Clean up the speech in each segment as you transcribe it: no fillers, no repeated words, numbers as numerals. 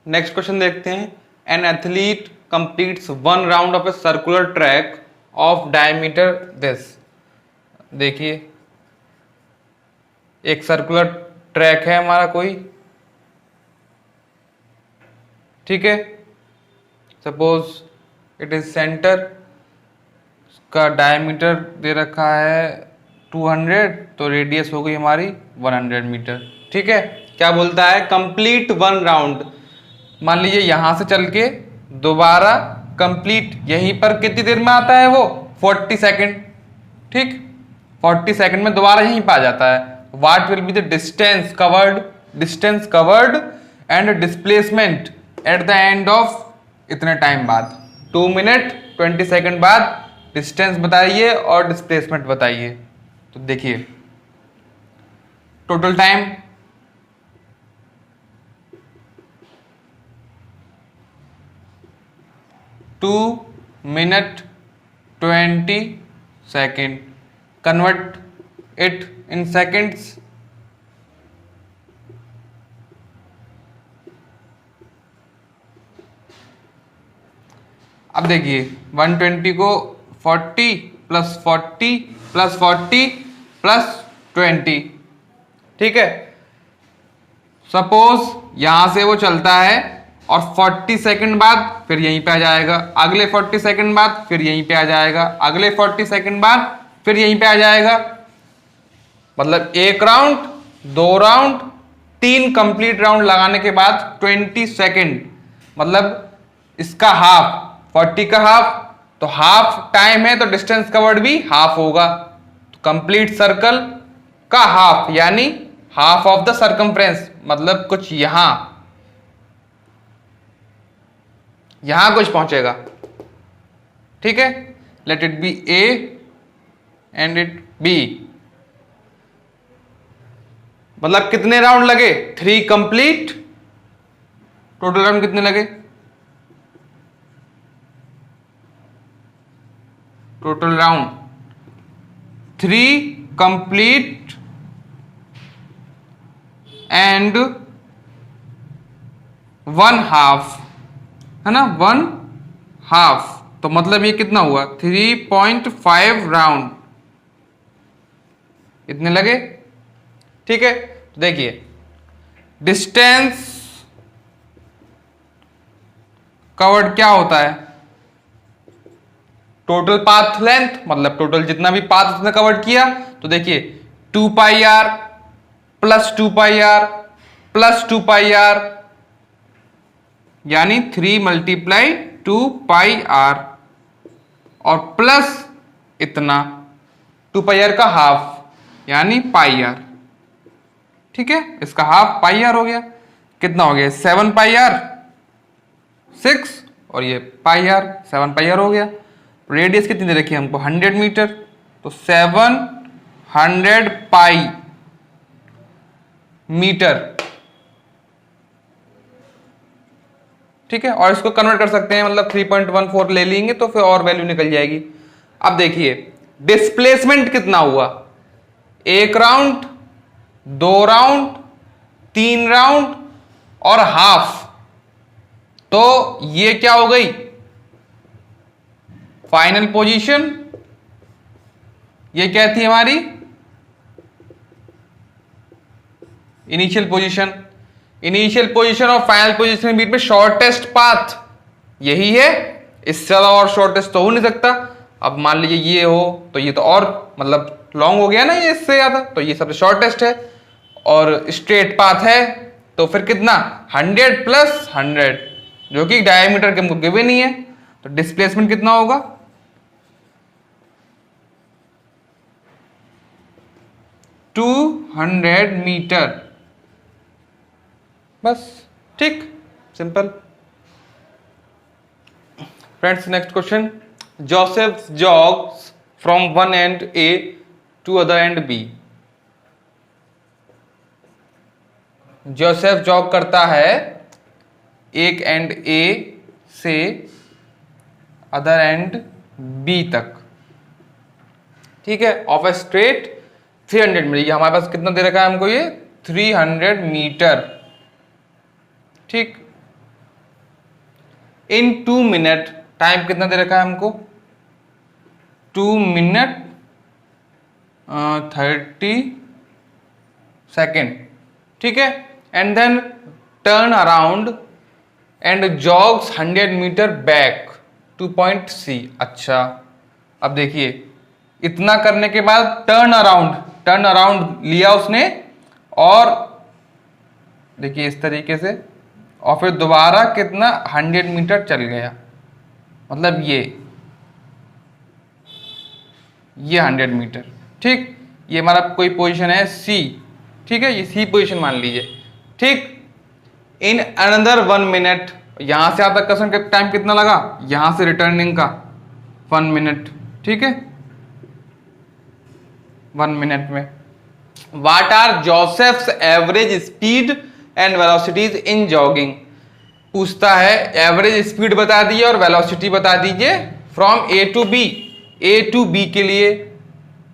Next question देखते हैं। An athlete completes 1 round of a circular track of diameter this. देखिए एक circular track है हमारा कोई, ठीक है। सपोज इट इज सेंटर, का डायमीटर दे रखा है 200, तो रेडियस हो गई हमारी 100 मीटर, ठीक है। क्या बोलता है? Complete 1 round. मान लीजिए यहां से चल के दोबारा कंप्लीट यहीं पर कितनी देर में आता है वो? 40 सेकेंड, ठीक। 40 सेकेंड में दोबारा यहीं पर आ जाता है। What will be the distance covered and displacement at the end of इतने टाइम बाद? 2 मिनट 20 सेकेंड बाद डिस्टेंस बताइए और डिस्प्लेसमेंट बताइए। तो देखिए total time 2 minute 20 second, convert it in seconds. अब देखिए 120 को 40 प्लस 40 प्लस 40 प्लस 20, ठीक है। सपोज यहां से वो चलता है और 40 सेकंड बाद फिर यहीं पे आ जाएगा, अगले 40 सेकंड बाद फिर यहीं पे आ जाएगा, अगले 40 सेकंड बाद फिर यहीं पे आ जाएगा। मतलब 1 राउंड, 2 राउंड, 3 कंप्लीट राउंड लगाने के बाद 20 सेकंड, मतलब इसका हाफ, 40 का हाफ, तो हाफ टाइम है तो डिस्टेंस कवर्ड भी हाफ होगा। तो कंप्लीट सर्कल का हाफ यानी हाफ ऑफ द सर्कमफ्रेंस, मतलब कुछ यहां कुछ पहुंचेगा, ठीक है। Let it be A and it be. मतलब कितने राउंड लगे? 3 कंप्लीट। टोटल राउंड कितने लगे? Total round 3 complete and 1 half, है ना, 1 हाफ। तो मतलब ये कितना हुआ? 3.5 राउंड इतने लगे, ठीक है। तो देखिए डिस्टेंस कवर्ड क्या होता है? टोटल पाथ लेंथ, मतलब टोटल जितना भी पाथ उसने कवर्ड किया। तो देखिए 2 pi r plus 2 pi r plus 2 pi r, यानी 3 मल्टीप्लाई 2 पाई आर, और प्लस इतना 2 पाई आर का हाफ यानी पाई आर, ठीक है। इसका हाफ पाई आर हो गया। कितना हो गया? 7 पाई आर 6, और ये पाई आर 7 पाई आर हो गया। रेडियस कितनी दे रखी है हमको? 100 मीटर, तो 700 पाई मीटर, ठीक है। और इसको कन्वर्ट कर सकते हैं, मतलब 3.14 ले लेंगे तो फिर और वैल्यू निकल जाएगी। अब देखिए डिस्प्लेसमेंट कितना हुआ? 1 राउंड, 2 राउंड, 3 राउंड और हाफ। तो ये क्या हो गई? Final position. ये क्या थी हमारी? Initial position. इनिशियल पोजीशन और फाइनल पोजीशन के बीच में शॉर्टेस्ट पाथ यही है, इससे ज्यादा और शॉर्टेस्ट तो हो नहीं सकता। अब मान लीजिए ये हो तो ये तो और मतलब लॉन्ग हो गया ना, ये इससे ज्यादा, तो ये सबसे शॉर्टेस्ट है। और स्ट्रेट पाथ है तो फिर कितना? 100 प्लस 100, जो कि डायमीटर के हमको गिवन ही है। तो डिस्प्लेसमेंट कितना होगा? 200 मीटर, बस, ठीक, simple. Friends next question. Joseph jogs from one end A to other end B. Joseph jog करता है एक एंड ए से अदर एंड बी तक, ठीक है, ऑफ ए स्ट्रेट 300 मीटर। हमारे पास कितना दे रखा है हमको? ये 300 मीटर, ठीक। इन 2 मिनट, टाइम कितना दे रखा है हमको, 2 मिनट 30 सेकेंड, ठीक है। And then turn around and jogs 100 metre back to point C. अच्छा, अब देखिए इतना करने के बाद टर्न अराउंड लिया उसने, और देखिए इस तरीके से, और फिर दोबारा कितना 100 मीटर चल गया, मतलब ये 100 मीटर, ठीक। ये हमारा कोई पोजीशन है सी, ठीक है, ये सी पोजीशन मान लीजिए, ठीक। इन अनदर 1 मिनट, यहां से आता कसन का टाइम कितना लगा, यहां से रिटर्निंग का 1 मिनट, ठीक है, 1 मिनट में। What are Joseph's average speed and velocities in jogging, पूछता है एवरेज स्पीड बता दीजिए और वेलोसिटी बता दीजिए फ्रॉम ए टू बी के लिए,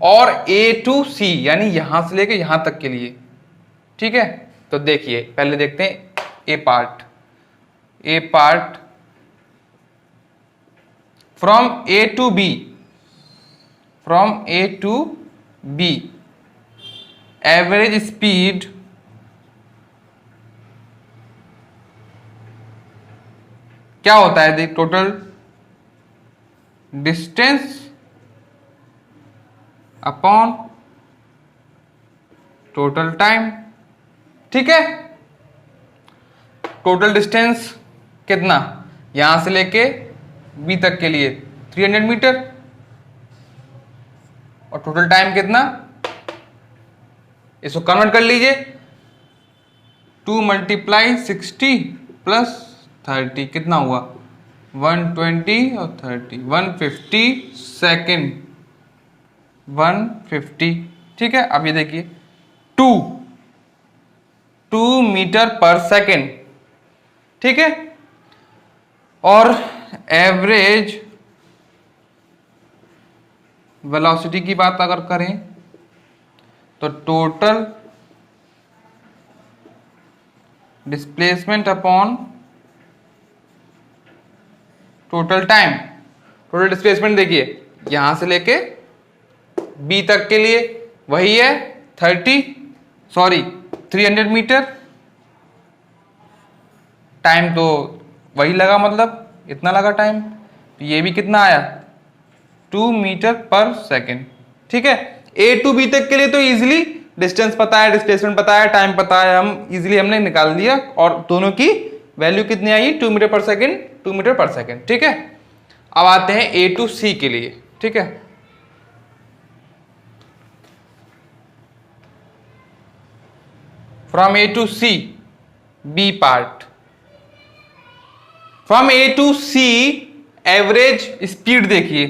और ए टू सी यानी यहां से लेके यहां तक के लिए, ठीक है। तो देखिए पहले देखते हैं A part from A to B average speed क्या होता है, देख total distance upon total time, ठीक है। टोटल डिस्टेंस कितना, यहां से लेके बी तक के लिए 300 मीटर, और टोटल टाइम कितना, इसको कन्वर्ट कर लीजिए, 2 × 60 + 30 कितना हुआ, 120 और 30 150 सेकेंड, 150, ठीक है। अब ये देखिए 2 मीटर पर सेकेंड, ठीक है। और एवरेज वेलोसिटी की बात अगर करें तो total displacement upon total time. Total displacement देखिए यहां से लेके बी तक के लिए वही है 300 मीटर, टाइम तो वही लगा, मतलब इतना लगा टाइम, तो ये भी कितना आया 2 मीटर पर सेकेंड, ठीक है। ए टू बी तक के लिए तो इजीली डिस्टेंस पता है, डिस्प्लेसमेंट पता है, टाइम पता है, हम इजीली हमने निकाल दिया, और दोनों की वैल्यू कितनी आई 2 मीटर पर सेकेंड, 2 मीटर पर सेकेंड, ठीक है। अब आते हैं ए टू सी के लिए, ठीक है। From A to C B part, from A to C average speed देखिए,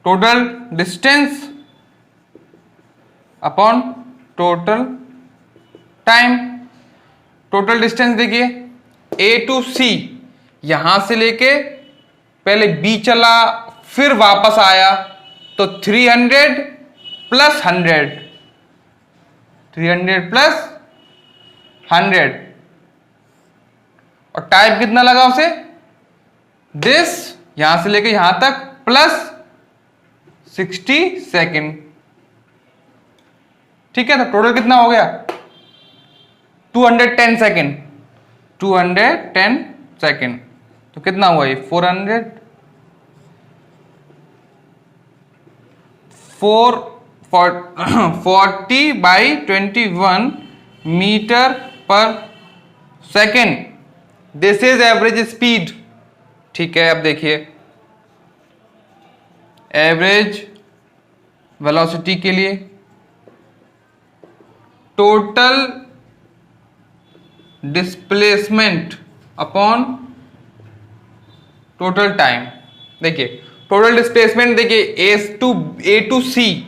total distance upon total time. Total distance देखिए ए टू सी, यहां से लेके पहले बी चला फिर वापस आया, तो 300 + 100, 300 + 100, और टाइम कितना लगा उसे, दिस यहां से लेके यहां तक प्लस 60 सेकेंड, ठीक है। तो टोटल कितना हो गया 210 सेकेंड, 210 सेकेंड, तो कितना हुआ ये 40/21 मीटर पर second, this is average speed, ठीक है। अब देखिए एवरेज वेलोसिटी के लिए total displacement upon total time. देखिए टोटल डिस्प्लेसमेंट देखिए ए टू सी,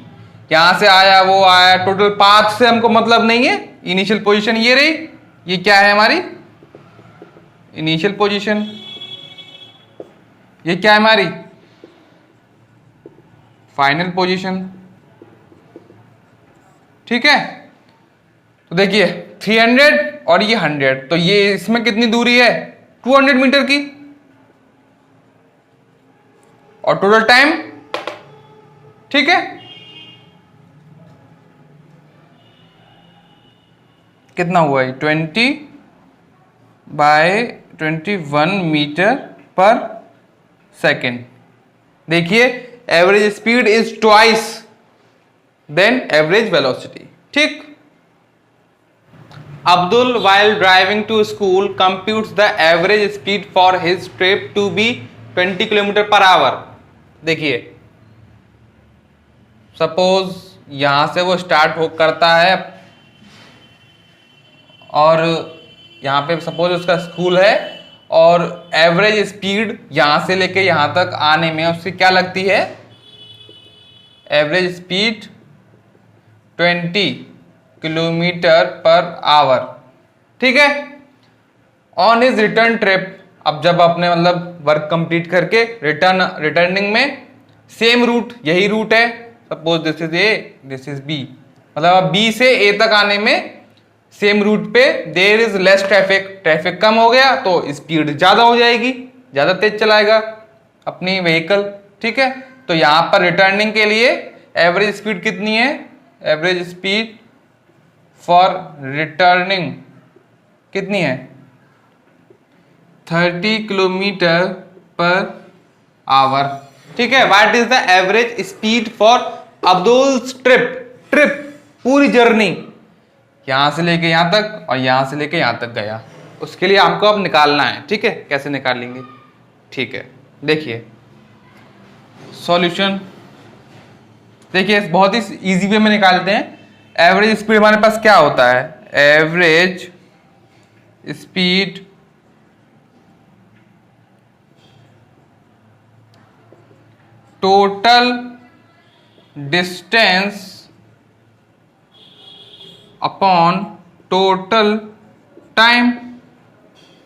यहां से आया वो आया, टोटल पाथ से हमको मतलब नहीं है, इनिशियल पोजीशन ये रही, ये क्या है हमारी इनिशियल पोजीशन, ये क्या है हमारी फाइनल पोजीशन, ठीक है। तो देखिए 300 और ये 100, तो ये इसमें कितनी दूरी है 200 मीटर की, और टोटल टाइम, ठीक है, कितना हुआ है 20/21 मीटर पर सेकेंड। देखिए average speed is twice than average velocity, ठीक। Abdul, while driving to school, computes the average speed for his trip to be 20 km/h. देखिए सपोज यहां से वो स्टार्ट हो करता है और यहां पे सपोज उसका स्कूल है, और एवरेज स्पीड यहां से लेके यहां तक आने में उसकी क्या लगती है, एवरेज स्पीड 20 km/h, ठीक है। ऑन हिज रिटर्न ट्रिप, अब जब अपने मतलब वर्क कंप्लीट करके रिटर्निंग में सेम रूट, यही रूट है, suppose this is A, this is B, मतलब अब बी से ए तक आने में सेम रूट पे देयर इज लेस ट्रैफिक कम हो गया तो स्पीड ज्यादा हो जाएगी, ज्यादा तेज चलाएगा अपनी व्हीकल, ठीक है। तो यहां पर रिटर्निंग के लिए एवरेज स्पीड कितनी है, एवरेज स्पीड फॉर रिटर्निंग कितनी है 30 km/h, ठीक है। What is the average speed for Abdul's trip पूरी जर्नी, यहां से लेके यहां तक और यहां से लेके यहां तक गया, उसके लिए हमको अब निकालना है, ठीक है। कैसे निकालेंगे, ठीक है, देखिए सॉल्यूशन, देखिए बहुत ही इजी वे में निकालते हैं। एवरेज स्पीड हमारे पास क्या होता है, average speed total distance upon total time,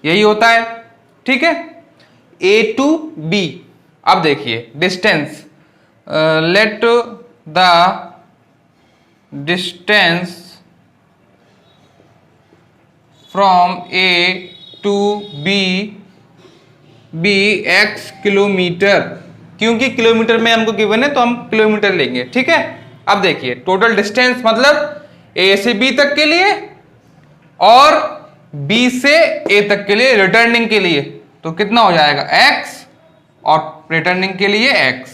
यही होता है, ठीक है। ए टू बी, अब देखिए distance, let the distance from A to B x kilometre, क्योंकि किलोमीटर में हमको गिवन है तो हम किलोमीटर लेंगे, ठीक है। अब देखिए टोटल डिस्टेंस मतलब ए से बी तक के लिए और बी से ए तक के लिए रिटर्निंग के लिए, तो कितना हो जाएगा x, और रिटर्निंग के लिए x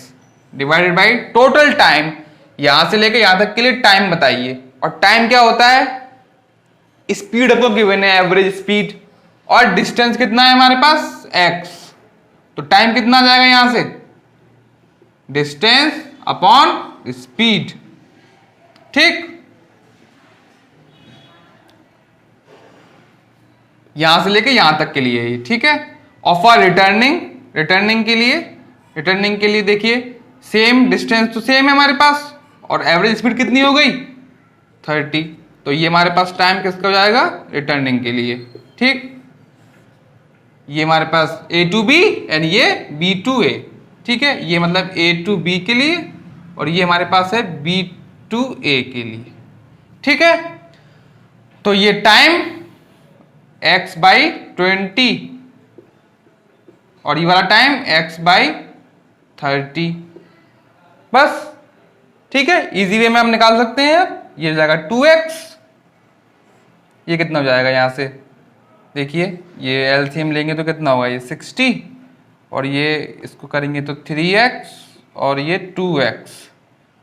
divided by total time, यहां से लेकर यहां तक के लिए टाइम बताइए, और टाइम क्या होता है, स्पीड आपको गिवन है एवरेज स्पीड, और डिस्टेंस कितना है हमारे पास x, तो टाइम कितना आ जाएगा यहां से, डिस्टेंस अपॉन स्पीड, ठीक। यहां से लेके यहां तक के लिए ही, ठीक है। और फॉर रिटर्निंग के लिए देखिए सेम डिस्टेंस तो सेम है हमारे पास, और एवरेज स्पीड कितनी हो गई 30, तो ये हमारे पास टाइम किसका हो जाएगा, रिटर्निंग के लिए, ठीक। ये हमारे पास ए टू बी एंड ये बी टू ए, ठीक है। ये मतलब ए टू बी के लिए, और ये हमारे पास है बी टू ए के लिए, ठीक है। तो ये टाइम x/20 और ये वाला टाइम x/30, बस, ठीक है। इजी वे में हम निकाल सकते हैं। ये हो जाएगा 2x, ये कितना हो जाएगा यहां से, देखिए ये एलसीएम लेंगे तो कितना होगा, ये 60, और ये इसको करेंगे तो 3x और ये 2x,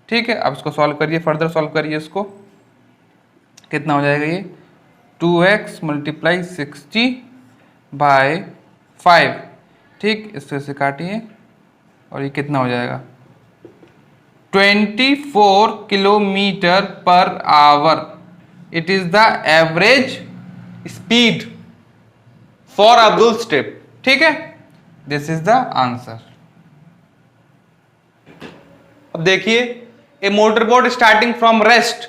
ठीक है। अब इसको सॉल्व करिए, फर्दर सॉल्व करिए, इसको कितना हो जाएगा, ये 2x × 60/5, ठीक। इससे काटिए और ये कितना हो जाएगा 24 km/h, it is the average speed for Abdul's trip, ठीक है। This is the answer. अब देखिए a motorboat starting from rest,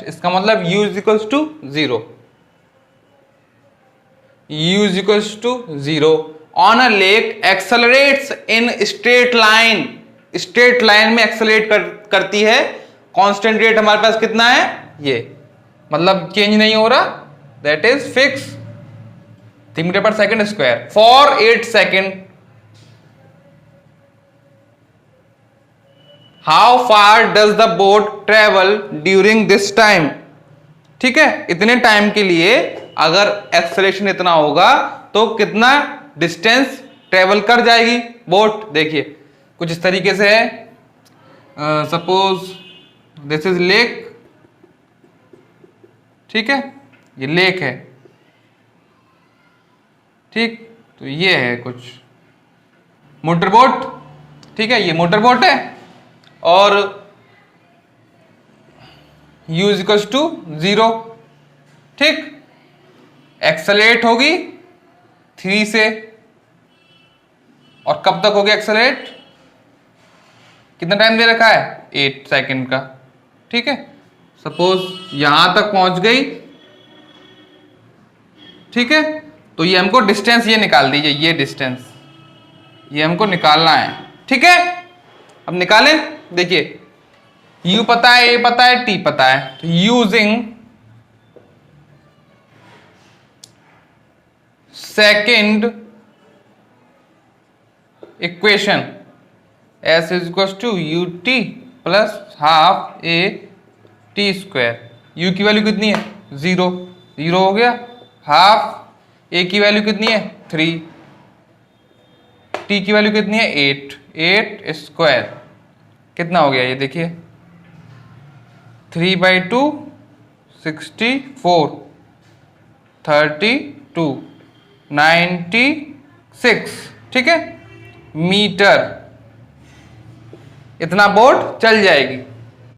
इसका मतलब u = 0, u = 0 on a lake accelerates in straight line में एक्सेलरेट करती है, कांस्टेंट रेट हमारे पास कितना है, ये मतलब चेंज नहीं हो रहा, दैट इज फिक्स 3 मीटर पर second square for 8 second. How far does the boat travel during this time. ठीक है, इतने टाइम के लिए अगर एक्सेलरेशन इतना होगा तो कितना डिस्टेंस ट्रेवल कर जाएगी बोट। देखिए कुछ इस तरीके से है, सपोज दिस इज लेक, ठीक है, ये लेक है, ठीक, तो ये है कुछ मोटर बोट, ठीक है, ये मोटर बोट है और u इक्वल्स टू 0, ठीक, एक्सेलरेट होगी 3 से, और कब तक होगी एक्सेलरेट, कितना टाइम दे रखा है 8 सेकेंड का, ठीक है। सपोज यहां तक पहुंच गई, ठीक है, तो ये हमको डिस्टेंस ये निकाल दीजिए, ये डिस्टेंस ये हमको निकालना है, ठीक है। अब निकालें, देखिए u पता है, a पता है, t पता है, तो using second equation s is equal to u t plus half a t square. u की वैल्यू कितनी है 0, 0 हो गया, हाफ a की वैल्यू कितनी है 3, t की वैल्यू कितनी है 8, 8 स्क्वायर कितना हो गया ये देखिए 3/2 64 32 96, ठीक है, मीटर इतना बोट चल जाएगी।